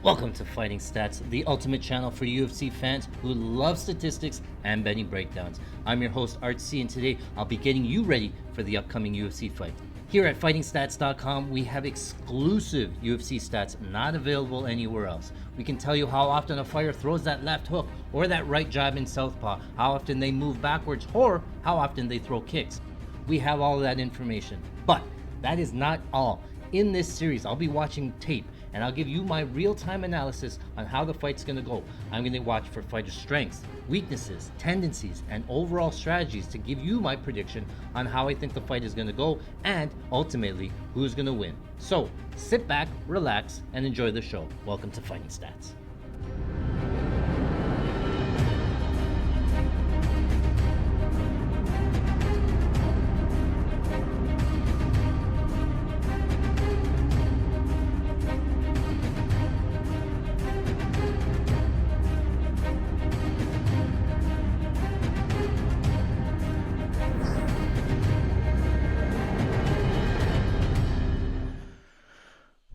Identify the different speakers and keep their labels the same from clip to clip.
Speaker 1: Welcome to Fighting Stats, the ultimate channel for UFC fans who love statistics and betting breakdowns. I'm your host, Art C, and today I'll be getting you ready for the upcoming UFC fight. Here at FightingStats.com, we have exclusive UFC stats not available anywhere else. We can tell you how often a fighter throws that left hook or that right jab in southpaw, how often they move backwards, or how often they throw kicks. We have all of that information, but that is not all. In this series, I'll be watching tape and I'll give you my real-time analysis on how the fight's going to go. I'm going to watch for fighter strengths, weaknesses, tendencies, and overall strategies to give you my prediction on how I think the fight is going to go and ultimately who's going to win. So sit back, relax, and enjoy the show. Welcome to Fighting Stats.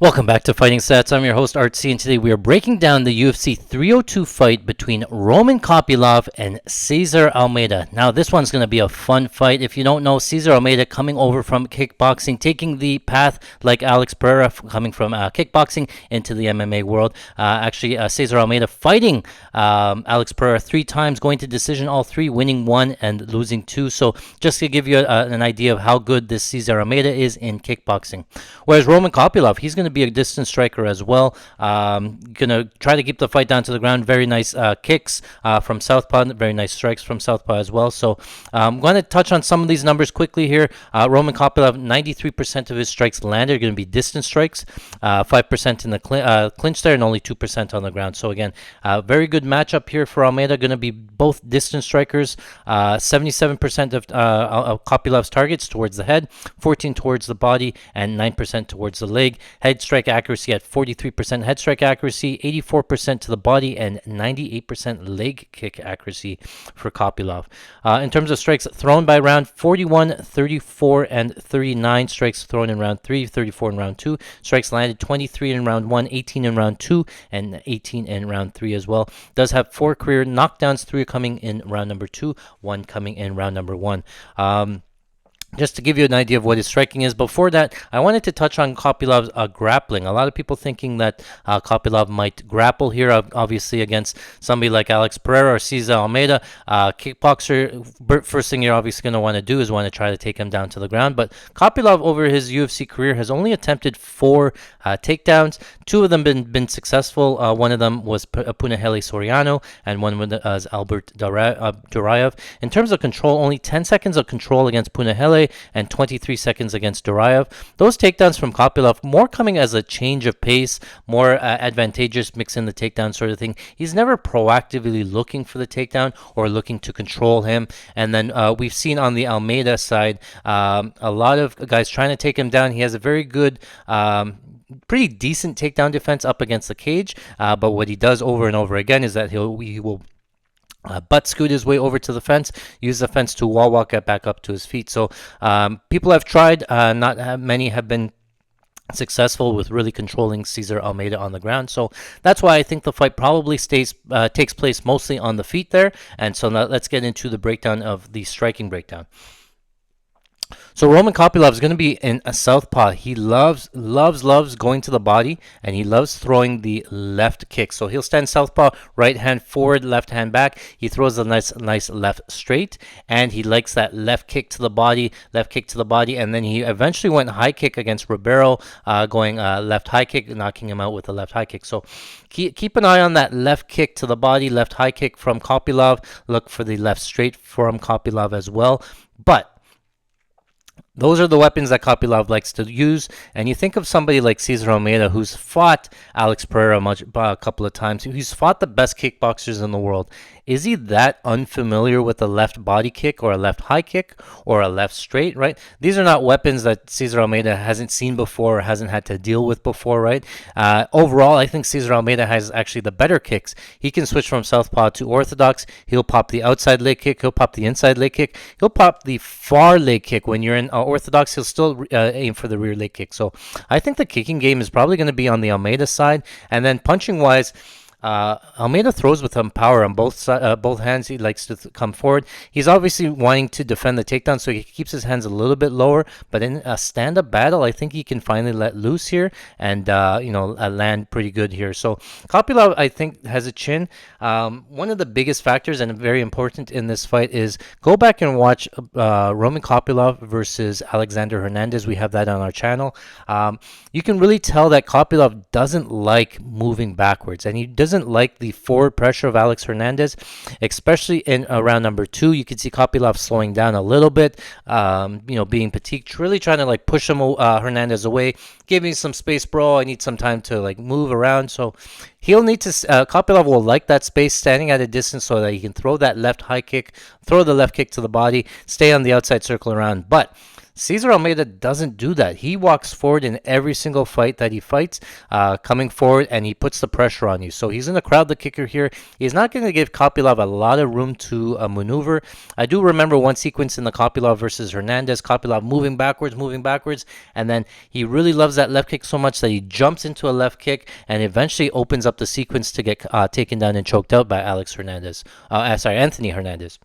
Speaker 1: Welcome back to Fighting Stats. I'm your host, Art C, and today we are breaking down the UFC 302 fight between Roman Kopylov and Cesar Almeida. Now, this one's going to be a fun fight. If you don't know, Cesar Almeida coming over from kickboxing, taking the path like Alex Pereira, coming from kickboxing into the MMA world. Cesar Almeida fighting Alex Pereira 3 times, going to decision all 3, winning 1 and losing 2. So just to give you an idea of how good this Cesar Almeida is in kickboxing. Whereas Roman Kopylov, he's going to be a distance striker as well. Gonna try to keep the fight down to the ground. Very nice kicks from southpaw, very nice strikes from southpaw as well. So I'm going to touch on some of these numbers quickly here. Roman Kopylov, 93% of his strikes landed are going to be distance strikes, 5% in the clinch there, and only 2% on the ground. So again, very good matchup here for Almeida. Going to be both distance strikers. 77% of Kopylov's targets towards the head, 14 towards the body, and 9% towards the leg. Head strike accuracy at 43% head strike accuracy, 84% to the body, and 98% leg kick accuracy for Kopylov. In terms of strikes thrown by round, 41, 34, and 39 strikes thrown in round 3, 34 in round 2. Strikes landed 23 in round 1, 18 in round 2, and 18 in round 3 as well. Does have 4 career knockdowns, 3 coming in round number 2, 1 coming in round number 1. Just to give you an idea of what his striking is. Before that, I wanted to touch on Kopylov's grappling. A lot of people thinking that Kopylov might grapple here, obviously against somebody like Alex Pereira or Cesar Almeida. Kickboxer, first thing you're obviously going to want to do is want to try to take him down to the ground. But Kopylov, over his UFC career, has only attempted 4 takedowns. 2 of them been successful. One of them was Punahele Soriano, and one was Albert Duraev. In terms of control, only 10 seconds of control against Punahele and 23 seconds against Duraev. Those takedowns from Kopylov more coming as a change of pace, more advantageous, mix in the takedown sort of thing. He's never proactively looking for the takedown or looking to control him. And then we've seen on the Almeida side a lot of guys trying to take him down. He has a very good pretty decent takedown defense up against the cage, but what he does over and over again is that he will butt scoot his way over to the fence, use the fence to wall walk it back up to his feet. So people have tried, not many have been successful with really controlling Cesar Almeida on the ground. So that's why I think the fight probably takes place mostly on the feet there. And so now let's get into the breakdown of the striking breakdown. So Roman Kopylov is going to be in a southpaw. He loves going to the body, and he loves throwing the left kick. So he'll stand southpaw, right hand forward, left hand back. He throws a nice left straight, and he likes that left kick to the body, and then he eventually went high kick against Ribeiro, going left high kick, knocking him out with a left high kick. So keep an eye on that left kick to the body, left high kick from Kopylov. Look for the left straight from Kopylov as well. But those are the weapons that Kopylov likes to use. And you think of somebody like Cesar Almeida, who's fought Alex Pereira a couple of times, who's fought the best kickboxers in the world. is he that unfamiliar with a left body kick or a left high kick or a left straight, right? These are not weapons that Cesar Almeida hasn't seen before or hasn't had to deal with before, right? Overall, I think Cesar Almeida has actually the better kicks. He can switch from southpaw to orthodox. He'll pop the outside leg kick. He'll pop the inside leg kick. He'll pop the far leg kick. When you're in orthodox, he'll still aim for the rear leg kick. So I think the kicking game is probably going to be on the Almeida side. And then punching wise, Almeida throws with some power on both hands. He likes to come forward. He's obviously wanting to defend the takedown, so he keeps his hands a little bit lower. But in a stand-up battle, I think he can finally let loose here and land pretty good here. So Kopylov, I think, has a chin. One of the biggest factors and very important in this fight is go back and watch Roman Kopylov versus Alexander Hernandez. We have that on our channel. You can really tell that Kopylov doesn't like moving backwards, and he doesn't like the forward pressure of Alex Hernandez, especially in round number 2. You can see Kopylov slowing down a little bit, being fatigued, really trying to like push Hernandez away, give me some space, bro. I need some time to like move around. So he'll need to. Kopylov will like that space, standing at a distance, so that he can throw that left high kick, throw the left kick to the body, stay on the outside circle around. But Cesar Almeida doesn't do that. He walks forward in every single fight that he fights, coming forward, and he puts the pressure on you. So he's going to crowd the kicker here. He's not going to give Kopylov a lot of room to maneuver. I do remember one sequence in the Kopylov versus Hernandez. Kopylov moving backwards, and then he really loves that left kick so much that he jumps into a left kick and eventually opens up the sequence to get taken down and choked out by Anthony Hernandez.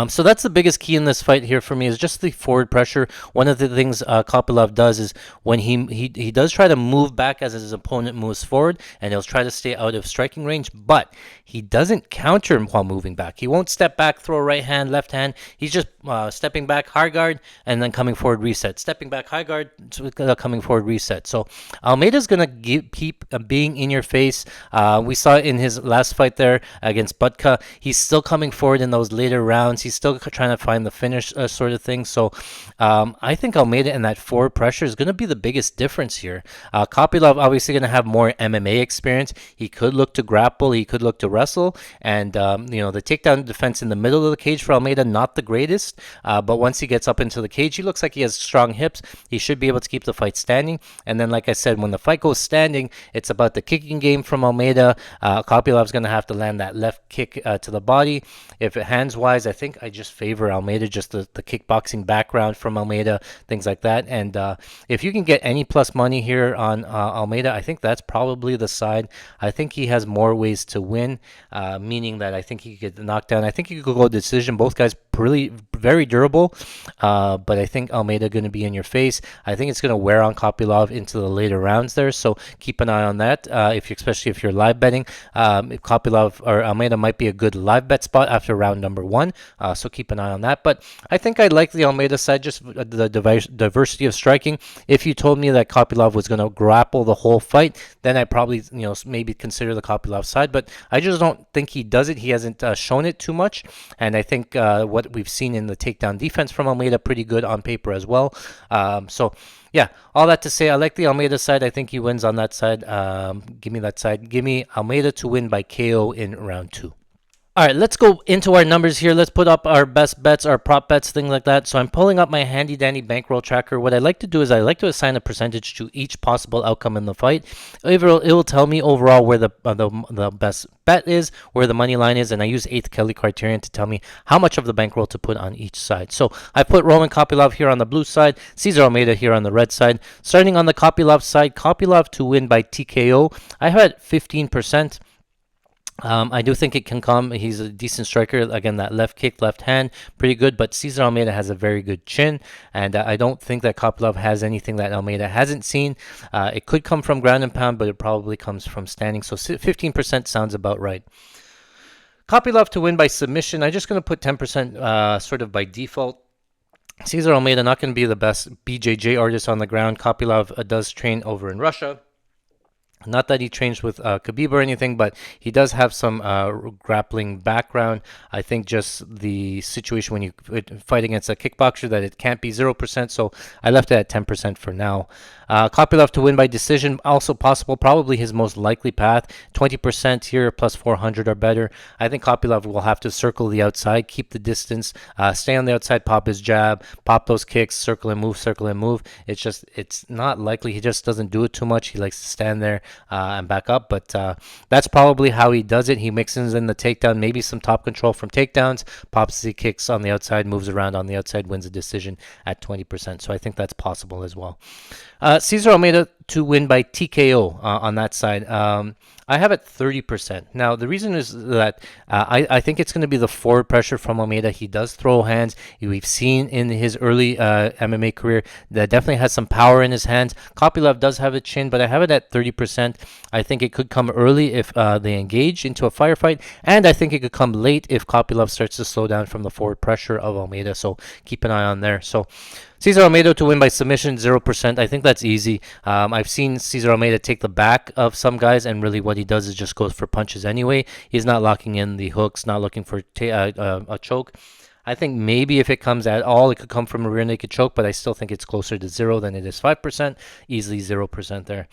Speaker 1: So that's the biggest key in this fight here for me, is just the forward pressure. One of the things Kopylov does is when he does try to move back as his opponent moves forward, and he'll try to stay out of striking range, but he doesn't counter him while moving back. He won't step back, throw right hand, left hand. He's just stepping back, high guard, and then coming forward, reset. Stepping back, high guard, coming forward, reset. So Almeida's going to keep being in your face. We saw in his last fight there against Budka, he's still coming forward in those later rounds. He's still trying to find the finish sort of thing. So I think Almeida and that forward pressure is going to be the biggest difference here. Kopylov obviously going to have more MMA experience. He could look to grapple. He could look to wrestle. And, the takedown defense in the middle of the cage for Almeida, not the greatest. But once he gets up into the cage, he looks like he has strong hips. He should be able to keep the fight standing. And then, like I said, when the fight goes standing, it's about the kicking game from Almeida. Kopylov's going to have to land that left kick to the body. If hands-wise, I think I just favor Almeida, just the kickboxing background from Almeida, things like that. And if you can get any plus money here on Almeida, I think that's probably the side. I think he has more ways to win, meaning that I think he could get the knockdown. I think he could go decision. Both guys really very durable, but I think Almeida going to be in your face. I think it's going to wear on Kopylov into the later rounds there, so keep an eye on that. Especially if you're live betting, if Kopylov or Almeida might be a good live bet spot after round number 1. So keep an eye on that. But I think I like the Almeida side, just the diversity of striking. If you told me that Kopylov was going to grapple the whole fight, then I probably maybe consider the Kopylov side. But I just don't think he does it. He hasn't shown it too much, and I think what we've seen in the takedown defense from Almeida pretty good on paper as well. So yeah, all that to say, I like the Almeida side. I think he wins on that side. Give me that side. Give me Almeida to win by KO in round 2. All right, let's go into our numbers here. Let's put up our best bets, our prop bets, things like that. So I'm pulling up my handy dandy bankroll tracker. What I like to do is I like to assign a percentage to each possible outcome in the fight. It will tell me overall where the best bet is, where the money line is, and I use 8th Kelly criterion to tell me how much of the bankroll to put on each side. So I put Roman Kopylov here on the blue side, Cesar Almeida here on the red side. Starting on the Kopylov side, Kopylov to win by TKO, I have it 15%. I do think it can come. He's a decent striker. Again, that left kick, left hand, pretty good. But Cesar Almeida has a very good chin, and I don't think that Kopylov has anything that Almeida hasn't seen. It could come from ground and pound, but it probably comes from standing. So 15% sounds about right. Kopylov to win by submission. I'm just going to put 10% sort of by default. Cesar Almeida not going to be the best BJJ artist on the ground. Kopylov does train over in Russia. Not that he trains with Khabib or anything, but he does have some grappling background. I think just the situation when you fight against a kickboxer that it can't be 0%, so I left it at 10% for now. Kopylov to win by decision, also possible, probably his most likely path. 20% here, plus 400 or better. I think Kopylov will have to circle the outside, keep the distance, stay on the outside, pop his jab, pop those kicks, circle and move, circle and move. It's not likely. He just doesn't do it too much. He likes to stand there and back up, but that's probably how he does it. He mixes in the takedown, maybe some top control from takedowns, pops the kicks on the outside, moves around on the outside, wins a decision at 20%. So I think that's possible as well. Cesar Almeida to win by TKO on that side. I have it 30%. Now, the reason is that I think it's going to be the forward pressure from Almeida. He does throw hands. We've seen in his early MMA career that definitely has some power in his hands. Kopylov does have a chin, but I have it at 30%. I think it could come early if they engage into a firefight, and I think it could come late if Kopylov starts to slow down from the forward pressure of Almeida. So keep an eye on there. So Cesar Almeida to win by submission, 0%. I think that's easy. I've seen Cesar Almeida take the back of some guys, and really what he does is just goes for punches anyway. He's not locking in the hooks, not looking for a choke. I think maybe if it comes at all, it could come from a rear naked choke, but I still think it's closer to 0 than it is 5%. Easily 0% there.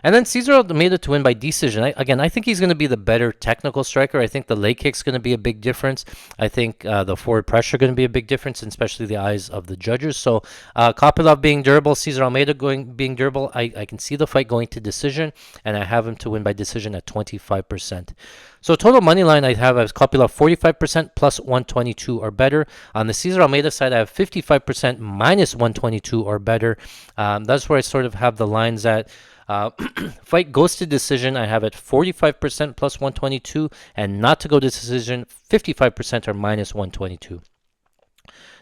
Speaker 1: And then Cesar Almeida to win by decision. I think he's going to be the better technical striker. I think the leg kick's going to be a big difference. I think the forward pressure going to be a big difference, especially the eyes of the judges. So Kopylov being durable, Cesar Almeida being durable, I can see the fight going to decision, and I have him to win by decision at 25%. So total money line I have as Kopylov 45% plus 122 or better. On the Cesar Almeida side, I have 55% minus 122 or better. That's where I sort of have the lines at. Fight goes to decision. I have it 45% plus 122, and not to go to decision 55% or minus 122.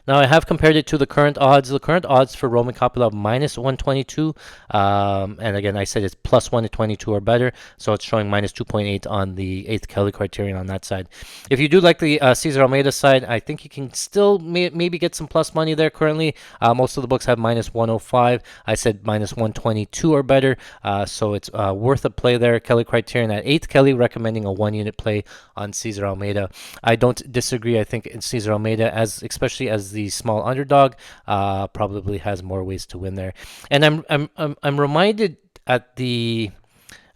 Speaker 1: Now I have compared it to the current odds. The current odds for Roman Kopylov minus 122, and again I said it's plus 122 or better, so it's showing minus 2.8 on the 8th Kelly criterion on that side. If you do like the Cesar Almeida side, I think you can still maybe get some plus money there currently. Most of the books have minus 105. I said minus 122 or better, so it's worth a play there. Kelly criterion at 8th Kelly, recommending a 1-unit play on Cesar Almeida. I don't disagree. I think Cesar Almeida, especially as the small underdog, probably has more ways to win there. And I'm reminded at the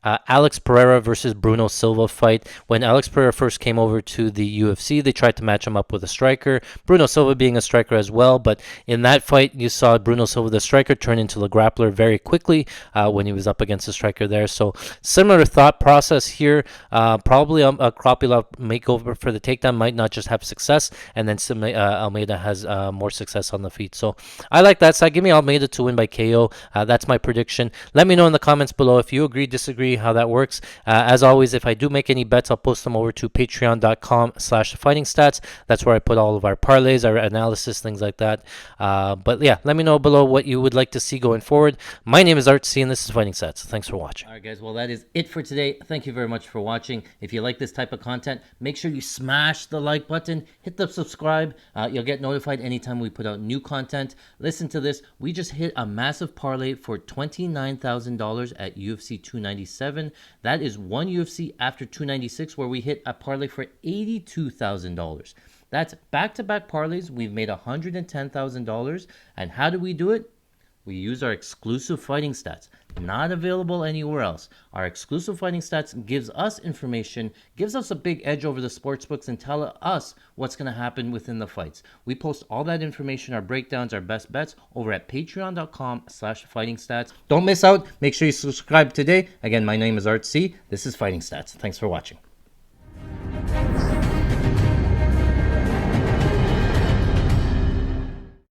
Speaker 1: Alex Pereira versus Bruno Silva fight. When Alex Pereira first came over to the UFC, they tried to match him up with a striker. Bruno Silva being a striker as well, but in that fight, you saw Bruno Silva, the striker, turn into the grappler very quickly when he was up against the striker there. So similar thought process here. Probably a Kopylov makeover for the takedown might not just have success, and then Almeida has more success on the feet. So I like that side. Give me Almeida to win by KO. That's my prediction. Let me know in the comments below if you agree, disagree, how that works. As always, if I do make any bets, I'll post them over to patreon.com/FightingStats. That's where I put all of our parlays, our analysis, things like that. But yeah, let me know below what you would like to see going forward. My name is Art C, and this is Fighting Stats. Thanks for watching. All right, guys. Well, that is it for today. Thank you very much for watching. If you like this type of content, make sure you smash the like button, hit the subscribe. You'll get notified anytime we put out new content. Listen to this. We just hit a massive parlay for $29,000 at UFC 297. That is one UFC after 296, where we hit a parlay for $82,000. That's back-to-back parlays. We've made $110,000. And how do we do it? We use our exclusive fighting stats, not available anywhere else. Our exclusive fighting stats gives us information, gives us a big edge over the sportsbooks, and tell us what's going to happen within the fights. We post all that information, our breakdowns, our best bets, over at patreon.com/FightingStats. Don't miss out. Make sure you subscribe today. Again, my name is Art C. This is Fighting Stats. Thanks for watching.